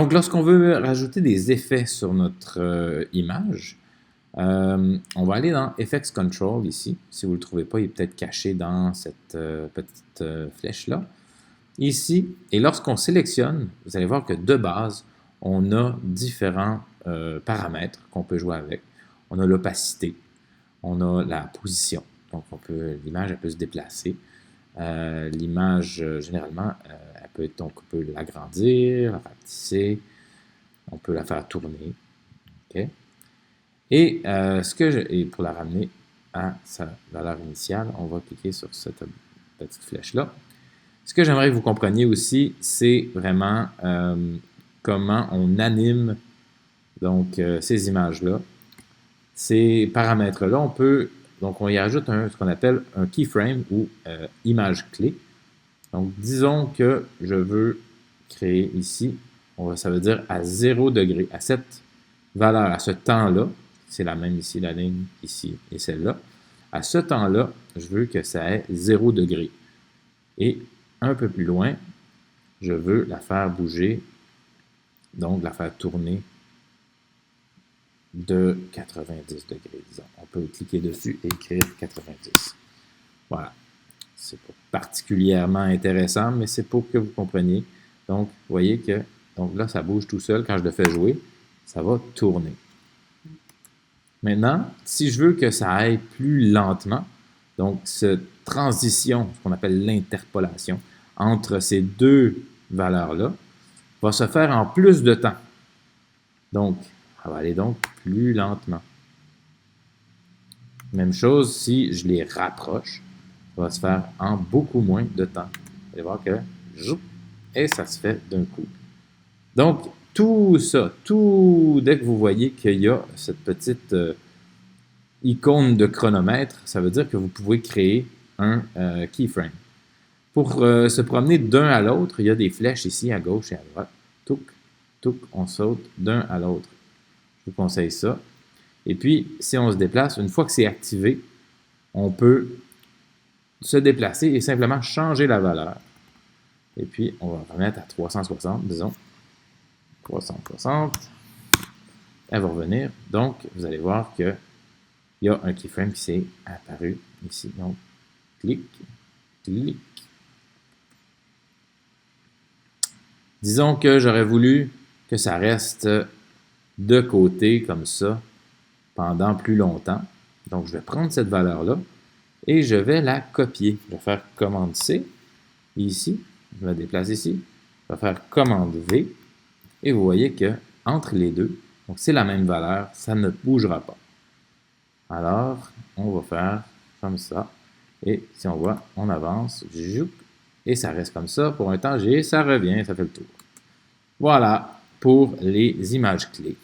Donc, lorsqu'on veut rajouter des effets sur notre image, on va aller dans Effects Control ici. Si vous ne le trouvez pas, il est peut-être caché dans cette petite flèche-là. Ici, et lorsqu'on sélectionne, vous allez voir que de base, on a différents paramètres qu'on peut jouer avec. On a l'opacité, on a la position, donc l'image elle peut se déplacer. L'image, généralement, elle peut être, donc, on peut l'agrandir, la rapetisser, on peut la faire tourner. Okay? Et, et pour la ramener à sa valeur initiale, on va cliquer sur cette petite flèche-là. Ce que j'aimerais que vous compreniez aussi, c'est vraiment comment on anime donc, ces images-là. Ces paramètres-là, on y ajoute ce qu'on appelle un keyframe ou image clé. Donc, disons que je veux créer ici, ça veut dire à 0 degré, à cette valeur, à ce temps-là, c'est la même ici, la ligne ici et celle-là. À ce temps-là, je veux que ça ait 0 degré. Et un peu plus loin, je veux la faire bouger, donc la faire tourner de 90 degrés, disons. On peut cliquer dessus et écrire 90. Voilà. C'est pas particulièrement intéressant, mais c'est pour que vous compreniez. Donc, vous voyez que donc là, ça bouge tout seul. Quand je le fais jouer, ça va tourner. Maintenant, si je veux que ça aille plus lentement, donc cette transition, ce qu'on appelle l'interpolation, entre ces deux valeurs-là, va se faire en plus de temps. Donc, ça va aller donc plus lentement. Même chose si je les rapproche, ça va se faire en beaucoup moins de temps. Vous allez voir que, et ça se fait d'un coup. Donc, tout ça, dès que vous voyez qu'il y a cette petite icône de chronomètre, ça veut dire que vous pouvez créer un keyframe. Pour se promener d'un à l'autre, il y a des flèches ici à gauche et à droite. Touc, touc, on saute d'un à l'autre. Je vous conseille ça. Et puis, si on se déplace, une fois que c'est activé, on peut se déplacer et simplement changer la valeur. Et puis, on va remettre à 360, disons. 360. Elle va revenir. Donc, vous allez voir qu'il y a un keyframe qui s'est apparu ici. Donc, clic, clic. Disons que j'aurais voulu que ça reste de côté comme ça pendant plus longtemps. Donc, je vais prendre cette valeur-là et je vais la copier. Je vais faire commande C ici. Je la déplace ici. Je vais faire commande V. Et vous voyez que entre les deux, donc c'est la même valeur, ça ne bougera pas. Alors, on va faire comme ça. Et si on voit, on avance. Et ça reste comme ça pour un temps G, ça revient, ça fait le tour. Voilà pour les images clés.